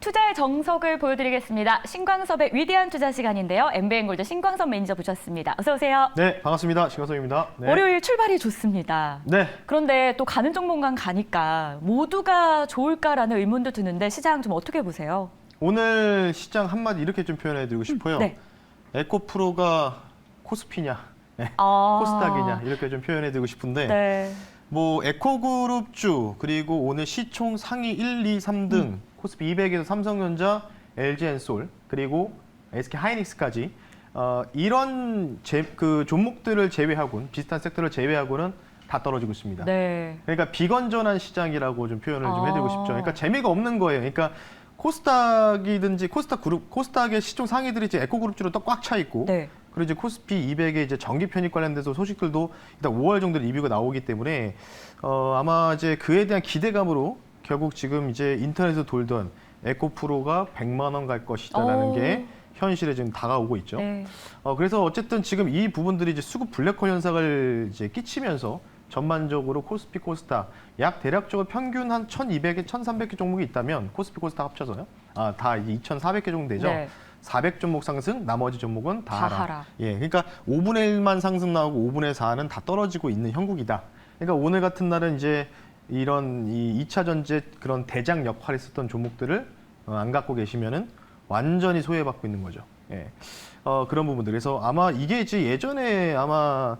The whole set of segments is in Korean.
투자의 정석을 보여드리겠습니다. 신광섭의 위대한 투자 시간인데요. MBN골드 신광섭 매니저 모셨습니다. 어서 오세요. 네, 반갑습니다. 신광섭입니다. 네. 월요일 출발이 좋습니다. 네. 그런데 또 가는 종목만 가니까 모두가 좋을까라는 의문도 드는데 시장 좀 어떻게 보세요? 오늘 시장 한마디 이렇게 좀 표현해드리고 싶어요. 네. 에코프로가 코스피냐, 네. 아. 코스닥이냐 이렇게 좀 표현해드리고 싶은데 네. 뭐 에코그룹주 그리고 오늘 시총 상위 1, 2, 3등 코스피 200에서 삼성전자, LG엔솔 그리고 SK하이닉스까지 이런 그 종목들을 제외하고는 비슷한 섹터를 제외하고는 다 떨어지고 있습니다. 네. 그러니까 비건전한 시장이라고 좀 표현을 좀 해드리고 싶죠. 그러니까 재미가 없는 거예요. 그러니까 코스닥이든지 코스닥 그룹, 코스닥의 시총 상위들이 이제 에코그룹주로 또 꽉 차 있고, 네. 그리고 이제 코스피 200의 이제 정기 편입 관련돼서 소식들도 일단 5월 정도 리뷰가 나오기 때문에 아마 이제 그에 대한 기대감으로 결국 지금 이제 인터넷에서 돌던 에코프로가 100만 원 갈 것이다라는 게 현실에 지금 다가오고 있죠. 네. 그래서 어쨌든 지금 이 부분들이 이제 수급 블랙홀 현상을 이제 끼치면서 전반적으로 코스피 코스닥 약 대략적으로 평균 한 1,200개, 1,300개 종목이 있다면 코스피 코스닥 합쳐서요. 다 이제 2,400개 정도 되죠. 네. 400종목 상승, 나머지 종목은 다 하락. 하락. 예, 그러니까 5분의 1만 상승 나오고 5분의 4는 다 떨어지고 있는 형국이다. 그러니까 오늘 같은 날은 이제 이런 이 2차 전지의 그런 대장 역할을 했었던 종목들을 안 갖고 계시면은 완전히 소외받고 있는 거죠. 예. 그런 부분들. 그래서 아마 이게 이제 예전에 아마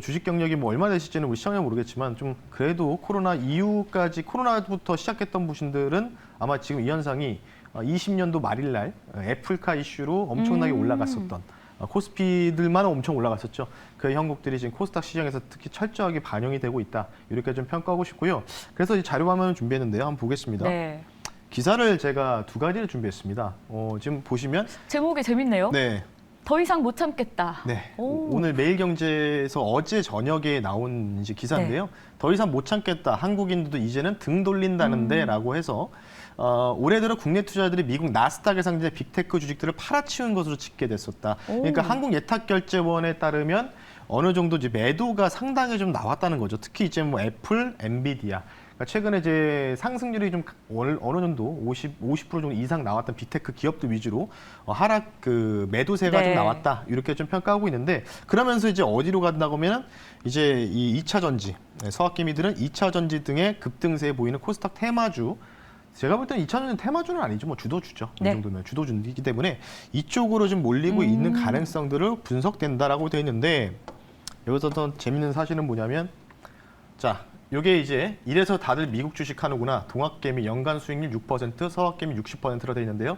주식 경력이 뭐 얼마 되실지는 우리 시청자 모르겠지만 좀 그래도 코로나 이후까지 코로나부터 시작했던 분들은 아마 지금 이 현상이 20년도 말일날 애플카 이슈로 엄청나게 올라갔었던 코스피들만 엄청 올라갔었죠. 그 형국들이 지금 코스닥 시장에서 특히 철저하게 반영이 되고 있다. 이렇게 좀 평가하고 싶고요. 그래서 이 자료 화면을 준비했는데요. 한번 보겠습니다. 네. 기사를 제가 두 가지를 준비했습니다. 지금 보시면 제목이 재밌네요. 네. 더 이상 못 참겠다. 네. 오늘 매일경제에서 어제 저녁에 나온 이제 기사인데요. 네. 더 이상 못 참겠다. 한국인들도 이제는 등 돌린다는데라고 해서 올해 들어 국내 투자자들이 미국 나스닥에 상장된 빅테크 주식들을 팔아치운 것으로 집계됐었다. 그러니까 한국예탁결제원에 따르면 어느 정도 이제 매도가 상당히 좀 나왔다는 거죠. 특히 이제 뭐 애플, 엔비디아. 그러니까 최근에 이제 상승률이 좀 어느 정도 50% 정도 이상 나왔던 빅테크 기업들 위주로 하락 그 매도세가 네. 좀 나왔다 이렇게 좀 평가하고 있는데 그러면서 이제 어디로 간다고 하면은 이제 이 2차 전지 서학개미들은 2차 전지 등의 급등세에 보이는 코스닥 테마주 제가 볼 때는 2차 전지 테마주는 아니죠 뭐 주도주죠 네. 이 정도면 주도주이기 때문에 이쪽으로 좀 몰리고 있는 가능성들을 분석된다라고 되어 있는데 여기서 더 재밌는 사실은 뭐냐면 자. 요게 이제 이래서 다들 미국 주식 하는구나. 동학개미 연간 수익률 6%, 서학개미 60%로 되어 있는데요.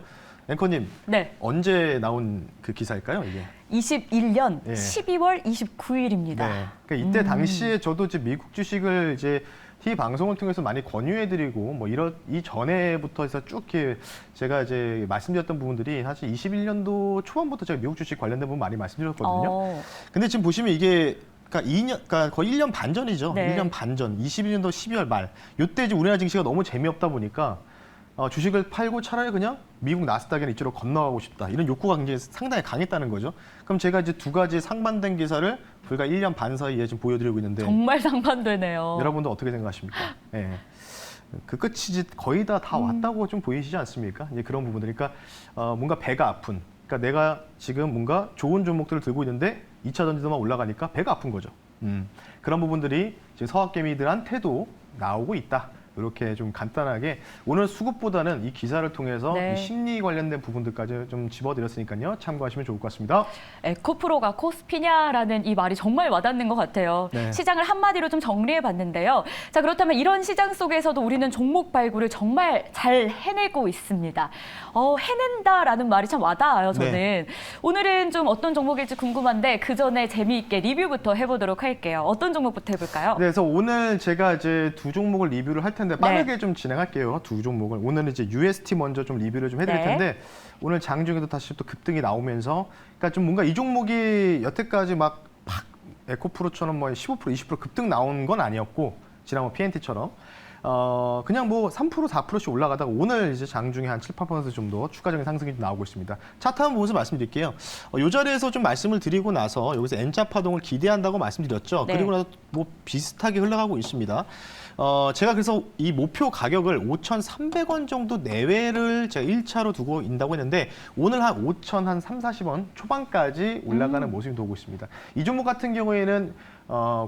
앵커님, 네. 언제 나온 그 기사일까요, 이게? 21년 예. 12월 29일입니다. 네. 그러니까 이때 당시에 저도 이제 미국 주식을 이제 TV 방송을 통해서 많이 권유해드리고 뭐 이 전에부터 해서 쭉 이렇게 제가 이제 말씀드렸던 부분들이 사실 21년도 초반부터 제가 미국 주식 관련된 부분 많이 말씀드렸거든요. 근데 지금 보시면 이게 그러니까 거의 1년 반 전이죠. 네. 1년 반 전, 21년도 12월 말. 이때 이제 우리나라 증시가 너무 재미없다 보니까 주식을 팔고 차라리 그냥 미국 나스닥이나 이쪽으로 건너가고 싶다. 이런 욕구가 굉장히 상당히 강했다는 거죠. 그럼 제가 이제 두 가지 상반된 기사를 불과 1년 반 사이에 지금 보여드리고 있는데 정말 상반되네요. 여러분도 어떻게 생각하십니까? 예. 그 끝이 이제 거의 다 왔다고 좀 보이시지 않습니까? 이제 그런 부분들. 그러니까 뭔가 배가 아픈. 그러니까 내가 지금 뭔가 좋은 종목들을 들고 있는데 2차 전지도만 올라가니까 배가 아픈 거죠. 그런 부분들이 지금 서학개미들한테도 나오고 있다. 이렇게 좀 간단하게 오늘 수급보다는 이 기사를 통해서 네. 이 심리 관련된 부분들까지 좀 집어드렸으니까요. 참고하시면 좋을 것 같습니다. 에코프로가 코스피냐라는 이 말이 정말 와닿는 것 같아요. 네. 시장을 한마디로 좀 정리해봤는데요. 자, 그렇다면 이런 시장 속에서도 우리는 종목 발굴을 정말 잘 해내고 있습니다. 해낸다라는 말이 참 와닿아요, 저는. 네. 오늘은 좀 어떤 종목일지 궁금한데 그 전에 재미있게 리뷰부터 해보도록 할게요. 어떤 종목부터 해볼까요? 네, 그래서 오늘 제가 이제 두 종목을 리뷰를 할 텐데 빠르게 좀 진행할게요. 두 종목을. 오늘은 이제 UST 먼저 좀 리뷰를 좀 해드릴 네. 텐데 오늘 장중에도 다시 또 급등이 나오면서 그러니까 좀 뭔가 이 종목이 여태까지 막 에코프로처럼 뭐 15%, 20% 급등 나온 건 아니었고 지난번 PNT처럼 그냥 뭐 3%, 4%씩 올라가다가 오늘 이제 장중에 한 7, 8% 정도 추가적인 상승이 나오고 있습니다. 차트 한번 보면서 말씀드릴게요. 이 자리에서 좀 말씀을 드리고 나서 여기서 N자 파동을 기대한다고 말씀드렸죠. 네. 그리고 나서 뭐 비슷하게 흘러가고 있습니다. 제가 그래서 이 목표 가격을 5,300원 정도 내외를 제가 1차로 두고 있다고 했는데 오늘 한 5,000, 한 3, 40원 초반까지 올라가는 모습이 나오고 있습니다. 이 종목 같은 경우에는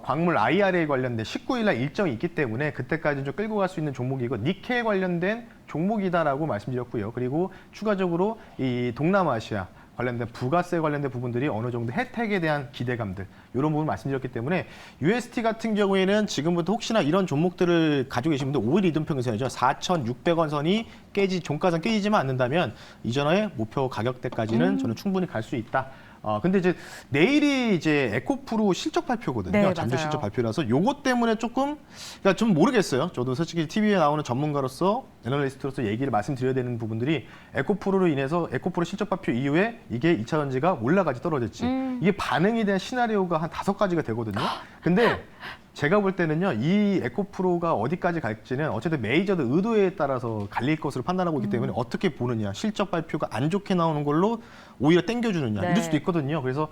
광물 IRA 관련된 19일 날 일정이 있기 때문에 그때까지 좀 끌고 갈 수 있는 종목이고 니켈 관련된 종목이다라고 말씀드렸고요. 그리고 추가적으로 이 동남아시아 관련된 부가세 관련된 부분들이 어느 정도 혜택에 대한 기대감들 이런 부분 말씀드렸기 때문에 UST 같은 경우에는 지금부터 혹시나 이런 종목들을 가지고 계신 분들 5일 이동평균선이죠. 4,600원 선이 종가선 깨지지만 않는다면 이전의 목표 가격대까지는 저는 충분히 갈 수 있다. 근데 이제 내일이 이제 에코프로 실적 발표거든요. 네, 잠재 맞아요. 실적 발표라서 요것 때문에 조금 그러니까 좀 모르겠어요. 저도 솔직히 TV에 나오는 전문가로서 애널리스트로서 얘기를 말씀드려야 되는 부분들이 에코프로로 인해서 에코프로 실적 발표 이후에 이게 2차 전지가 올라가지 떨어졌지. 이게 반응에 대한 시나리오가 한 5가지가 되거든요. 근데 제가 볼 때는요, 이 에코프로가 어디까지 갈지는 어쨌든 메이저드 의도에 따라서 갈릴 것으로 판단하고 있기 때문에 어떻게 보느냐, 실적 발표가 안 좋게 나오는 걸로 오히려 땡겨주느냐, 네. 이럴 수도 있거든요. 그래서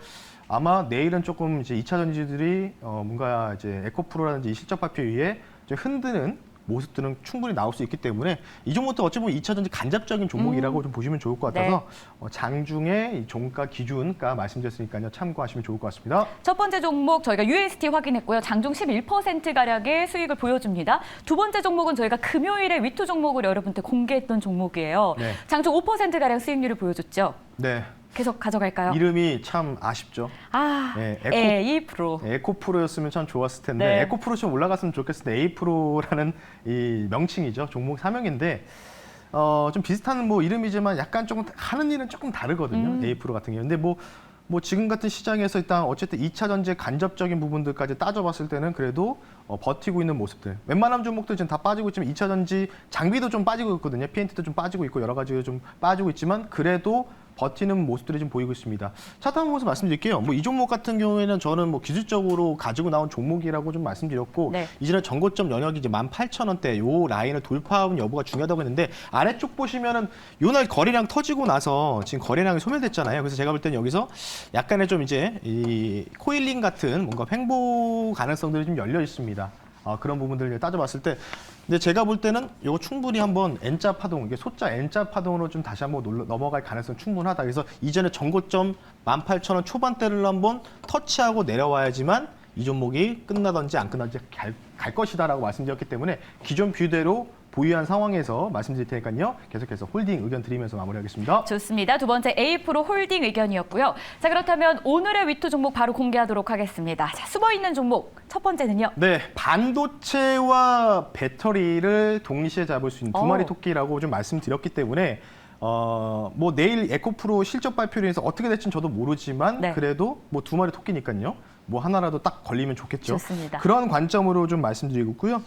아마 내일은 조금 이제 2차 전지들이 뭔가 이제 에코프로라든지 이 실적 발표 이후에 좀 흔드는 모습들은 충분히 나올 수 있기 때문에 이 종목도 어찌 보면 2차 전지 간접적인 종목이라고 좀 보시면 좋을 것 같아서 장중에 이 종가 기준가 말씀드렸으니까요. 참고하시면 좋을 것 같습니다. 첫 번째 종목 저희가 UST 확인했고요. 장중 11%가량의 수익을 보여줍니다. 두 번째 종목은 저희가 금요일에 위투 종목을 여러분께 공개했던 종목이에요. 네. 장중 5%가량 수익률을 보여줬죠. 네. 계속 가져갈까요? 이름이 참 아쉽죠. 네, A-프로. 에코프로였으면 참 좋았을 텐데 네. 에코프로 좀 올라갔으면 좋겠을 때 A프로라는 이 명칭이죠. 종목 사명인데 좀 비슷한 뭐 이름이지만 약간 조금 하는 일은 조금 다르거든요. A프로 같은 경우. 근데 뭐 지금 같은 시장에서 일단 어쨌든 2차 전지의 간접적인 부분들까지 따져봤을 때는 그래도 버티고 있는 모습들. 웬만한 종목들 지금 다 빠지고 있지만 2차 전지 장비도 좀 빠지고 있거든요. PNT도 좀 빠지고 있고 여러 가지가 좀 빠지고 있지만 그래도 버티는 모습들이 좀 보이고 있습니다. 차트 한번 보면서 말씀드릴게요. 뭐 이 종목 같은 경우에는 저는 뭐 기술적으로 가지고 나온 종목이라고 좀 말씀드렸고 네. 이전에 전고점 영역이 이제 18,000원대 요 라인을 돌파하는 여부가 중요하다고 했는데 아래쪽 보시면은 요날 거래량 터지고 나서 지금 거래량이 소멸됐잖아요. 그래서 제가 볼 때는 여기서 약간의 좀 이제 이 코일링 같은 뭔가 횡보 가능성들이 좀 열려 있습니다. 그런 부분들을 따져봤을 때 근데 제가 볼 때는 이거 충분히 한번 N자 파동, 이게 소자 N자 파동으로 좀 다시 한번 넘어갈 가능성 충분하다. 그래서 이전에 전고점 18,000원 초반대를 한번 터치하고 내려와야지만 이 종목이 끝나든지 안 끝나든지 갈 것이다라고 말씀드렸기 때문에 기존 뷰대로 보유한 상황에서 말씀드릴 테니까요. 계속해서 홀딩 의견 드리면서 마무리하겠습니다. 좋습니다. 두 번째 A-프로 홀딩 의견이었고요. 자, 그렇다면 오늘의 위투 종목 바로 공개하도록 하겠습니다. 자, 숨어있는 종목 첫 번째는요. 네, 반도체와 배터리를 동시에 잡을 수 있는 두 마리 토끼라고 좀 말씀드렸기 때문에 뭐 내일 에코프로 실적 발표로 해서 어떻게 될지는 저도 모르지만 네. 그래도 뭐 두 마리 토끼니까요. 뭐 하나라도 딱 걸리면 좋겠죠. 좋습니다. 그런 관점으로 좀 말씀드리고 있고요.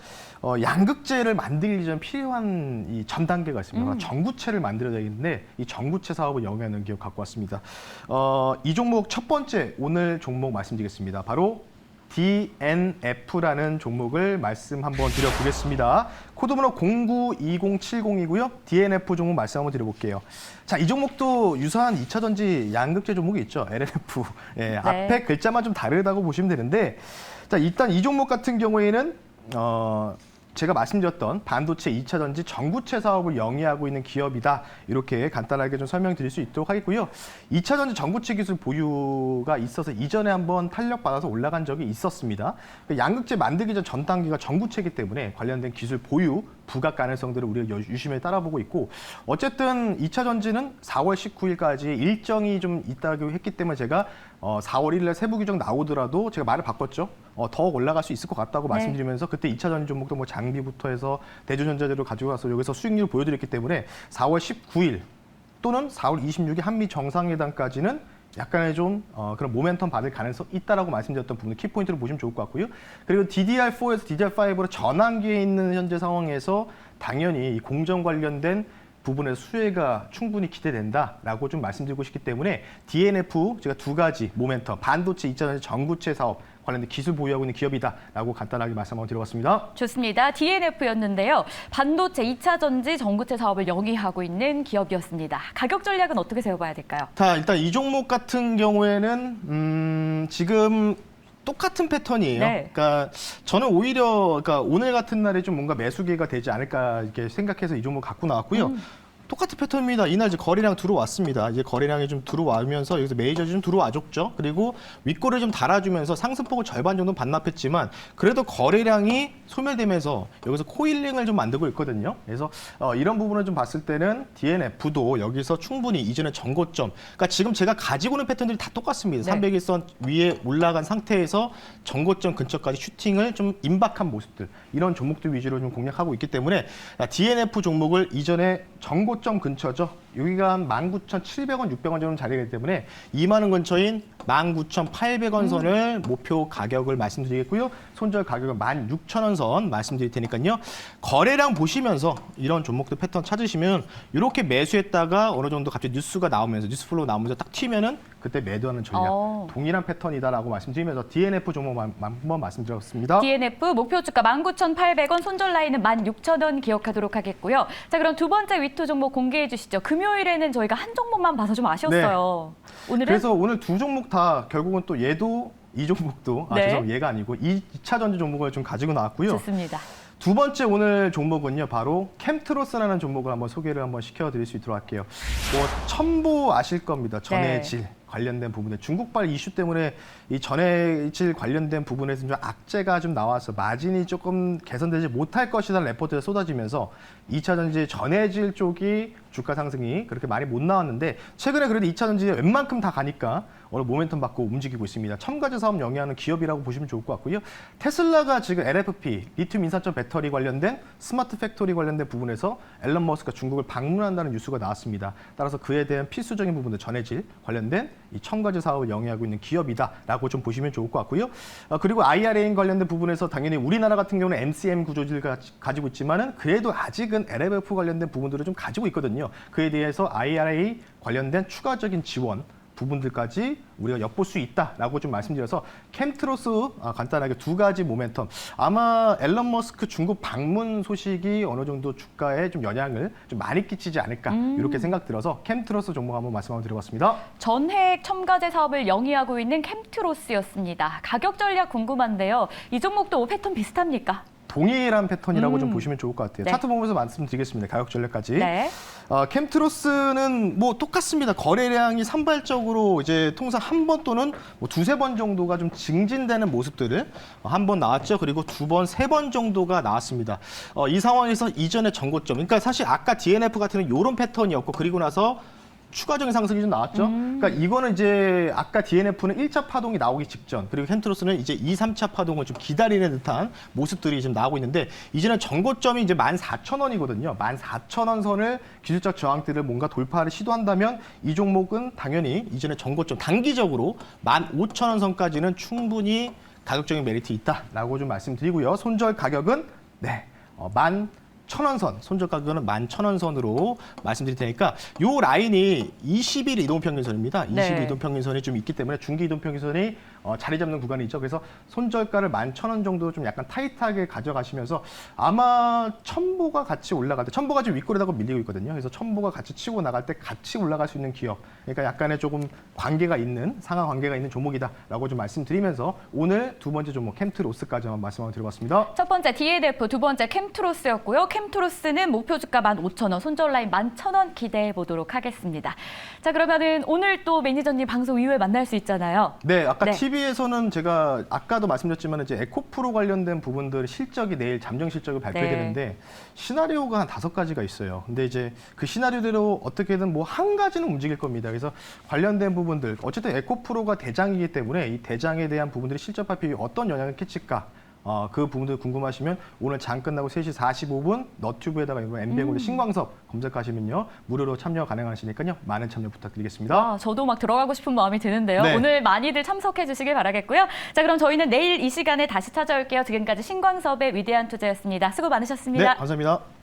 양극재를 만들기 전 필요한 이 전 단계가 있습니다. 전구체를 만들어야 되는데 이 전구체 사업을 영위하는 기업 갖고 왔습니다. 이 종목 첫 번째 오늘 종목 말씀드리겠습니다. 바로 DNF라는 종목을 말씀 한번 드려보겠습니다. 코드번호 092070이고요. DNF 종목 말씀 한번 드려볼게요. 자, 이 종목도 유사한 2차 전지 양극재 종목이 있죠. LNF. 예, 앞에 글자만 좀 다르다고 보시면 되는데 자, 일단 이 종목 같은 경우에는 제가 말씀드렸던 반도체 2차 전지 전구체 사업을 영위하고 있는 기업이다. 이렇게 간단하게 좀 설명드릴 수 있도록 하겠고요. 2차 전지 전구체 기술 보유가 있어서 이전에 한번 탄력받아서 올라간 적이 있었습니다. 양극재 만들기 전 단계가 전구체이기 때문에 관련된 기술 보유, 부각 가능성들을 우리가 유심히 따라보고 있고 어쨌든 2차 전지는 4월 19일까지 일정이 좀 있다고 했기 때문에 제가 4월 1일에 세부 규정 나오더라도 제가 말을 바꿨죠. 더 올라갈 수 있을 것 같다고 말씀드리면서 그때 2차 전지 종목도 뭐 장비부터 해서 대주전자재로 가지고 와서 여기서 수익률을 보여드렸기 때문에 4월 19일 또는 4월 26일 한미 정상회담까지는 약간의 좀 그런 모멘텀 받을 가능성 있다라고 말씀드렸던 부분 키포인트를 보시면 좋을 것 같고요. 그리고 DDR4에서 DDR5로 전환기에 있는 현재 상황에서 당연히 이 공정 관련된 부분에서 수혜가 충분히 기대된다라고 좀 말씀드리고 싶기 때문에 DNF 제가 두 가지 모멘텀 반도체 2차전지 전구체 사업 관련된 기술 보유하고 있는 기업이다라고 간단하게 말씀 한번 드려봤습니다. 좋습니다. DNF였는데요. 반도체 2차 전지 전구체 사업을 영위하고 있는 기업이었습니다. 가격 전략은 어떻게 세워봐야 될까요? 자, 일단 이 종목 같은 경우에는 지금 똑같은 패턴이에요. 네. 그러니까 저는 오히려 그러니까 오늘 같은 날에 좀 뭔가 매수 기회가 되지 않을까 이렇게 생각해서 이 종목 갖고 나왔고요. 똑같은 패턴입니다. 이날 이제 거래량 들어왔습니다. 이제 거래량이 좀 들어와면서 여기서 메이저지 좀 들어와줬죠. 그리고 윗골을 좀 달아주면서 상승폭을 절반 정도 반납했지만 그래도 거래량이 소멸되면서 여기서 코일링을 좀 만들고 있거든요. 그래서 이런 부분을 좀 봤을 때는 DNF도 여기서 충분히 이전의 전고점, 그러니까 지금 제가 가지고 있는 패턴들이 다 똑같습니다. 네. 300일선 위에 올라간 상태에서 전고점 근처까지 슈팅을 좀 임박한 모습들, 이런 종목들 위주로 좀 공략하고 있기 때문에 DNF 종목을 이전에 전고점 근처죠. 여기가 한 19,700원, 600원 정도 자리가 있기 때문에 2만 원 근처인 19,800원 선을 목표 가격을 말씀드리겠고요. 손절 가격은 16,000원 선 말씀드릴 테니까요. 거래량 보시면서 이런 종목들 패턴 찾으시면 이렇게 매수했다가 어느 정도 갑자기 뉴스가 나오면서 뉴스플로우 나오면서 딱 튀면은 그때 매도하는 전략. 동일한 패턴이다라고 말씀드리면서 DNF 종목만 한번 말씀드렸습니다. DNF 목표 주가 19,800원, 손절 라인은 16,000원 기억하도록 하겠고요. 자, 그럼 두 번째 위투 종목 공개해 주시죠. 금요일에는 저희가 한 종목만 봐서 좀 아쉬웠어요. 오늘은 그래서 오늘 두 종목 다 결국은 또 얘도 이 종목도 네. 죄송합니다. 얘가 아니고 2차 전지 종목을 좀 가지고 나왔고요. 좋습니다. 두 번째 오늘 종목은요, 바로 캠트로스라는 종목을 한번 소개를 한번 시켜드릴 수 있도록 할게요. 뭐 첨보 아실 겁니다. 전해질 관련된 부분에 중국발 이슈 때문에 이 전해질 관련된 부분에서 좀 악재가 좀 나와서 마진이 조금 개선되지 못할 것이라는 레포트가 쏟아지면서 2차 전지 전해질 쪽이 주가 상승이 그렇게 많이 못 나왔는데 최근에 그래도 2차 전지에 웬만큼 다 가니까 오늘 모멘텀 받고 움직이고 있습니다. 첨가제 사업 영위하는 기업이라고 보시면 좋을 것 같고요. 테슬라가 지금 LFP, 리튬 인산철 배터리 관련된 스마트 팩토리 관련된 부분에서 앨런 머스크가 중국을 방문한다는 뉴스가 나왔습니다. 따라서 그에 대한 필수적인 부분들 전해질 관련된 이 첨가제 사업을 영위하고 있는 기업이다라고 좀 보시면 좋을 것 같고요. 그리고 IRA 관련된 부분에서 당연히 우리나라 같은 경우는 MCM 구조를 가지고 있지만은 그래도 아직은 LFP 관련된 부분들을 좀 가지고 있거든요. 그에 대해서 IRA 관련된 추가적인 지원 부분들까지 우리가 엿볼 수 있다라고 좀 말씀드려서 캠트로스 간단하게 두 가지 모멘텀, 아마 앨런 머스크 중국 방문 소식이 어느 정도 주가에 좀 영향을 좀 많이 끼치지 않을까 이렇게 생각 들어서 캠트로스 종목 한번 말씀 한번 드려봤습니다. 전해액 첨가제 사업을 영위하고 있는 캠트로스였습니다. 가격 전략 궁금한데요. 이 종목도 패턴 비슷합니까? 동일한 패턴이라고 좀 보시면 좋을 것 같아요. 네. 차트 보면서 말씀드리겠습니다. 가격 전략까지. 네. 캠트로스는 뭐 똑같습니다. 거래량이 산발적으로 이제 통상 한 번 또는 뭐 두세 번 정도가 좀 증진되는 모습들을 한 번 나왔죠. 그리고 두 번, 세 번 정도가 나왔습니다. 이 상황에서 이전의 전고점, 그러니까 사실 아까 DNF 같은 이런 패턴이었고 그리고 나서 추가적인 상승이 좀 나왔죠. 그러니까 이거는 이제 아까 DNF는 1차 파동이 나오기 직전, 그리고 캠트로스는 이제 2, 3차 파동을 좀 기다리는 듯한 모습들이 지금 나오고 있는데 이제는 전고점이 이제 14,000원이거든요. 14,000원 선을 기술적 저항대를 뭔가 돌파를 시도한다면 이 종목은 당연히 이전에 전고점 단기적으로 15,000원 선까지는 충분히 가격적인 메리트 있다라고 좀 말씀드리고요. 손절 가격은 11,000원 선, 손절 가격은 11,000원 선으로 말씀드릴 테니까 요 라인이 20일 이동평균선입니다. 20일 네. 이동평균선이 좀 있기 때문에 중기 이동평균선이 자리 잡는 구간이 있죠. 그래서 손절가를 11,000원 정도 좀 약간 타이트하게 가져가시면서 아마 첨보가 같이 올라갈 때, 첨보가 지금 윗골에다가 밀리고 있거든요. 그래서 첨보가 같이 치고 나갈 때 같이 올라갈 수 있는 기업, 그러니까 약간의 조금 관계가 있는, 상하 관계가 있는 종목이다라고 좀 말씀드리면서 오늘 두 번째 종목 캠트로스까지 한번 말씀 한번 드려봤습니다. 첫 번째 DNF, 두 번째 캠트로스였고요. 캠트로스는 목표 주가 15,000원, 손절 라인 11,000원 기대해 보도록 하겠습니다. 자, 그러면은 오늘 또 매니저님 방송 이후에 만날 수 있잖아요. 네, 아까 네. TV에서는 제가 아까도 말씀드렸지만 이제 에코프로 관련된 부분들 실적이 내일 잠정 실적을 발표되는데 시나리오가 한 5가지가 있어요. 근데 이제 그 시나리오대로 어떻게든 뭐 한 가지는 움직일 겁니다. 그래서 관련된 부분들, 어쨌든 에코프로가 대장이기 때문에 이 대장에 대한 부분들이 실적 발표에 어떤 영향을 끼칠까? 그 부분들 궁금하시면 오늘 장 끝나고 3시 45분 너튜브에다가 MBN고대 신광섭 검색하시면요 무료로 참여 가능하시니까요 많은 참여 부탁드리겠습니다. 저도 막 들어가고 싶은 마음이 드는데요. 네. 오늘 많이들 참석해 주시길 바라겠고요. 자, 그럼 저희는 내일 이 시간에 다시 찾아올게요. 지금까지 신광섭의 위대한 투자였습니다. 수고 많으셨습니다. 네, 감사합니다.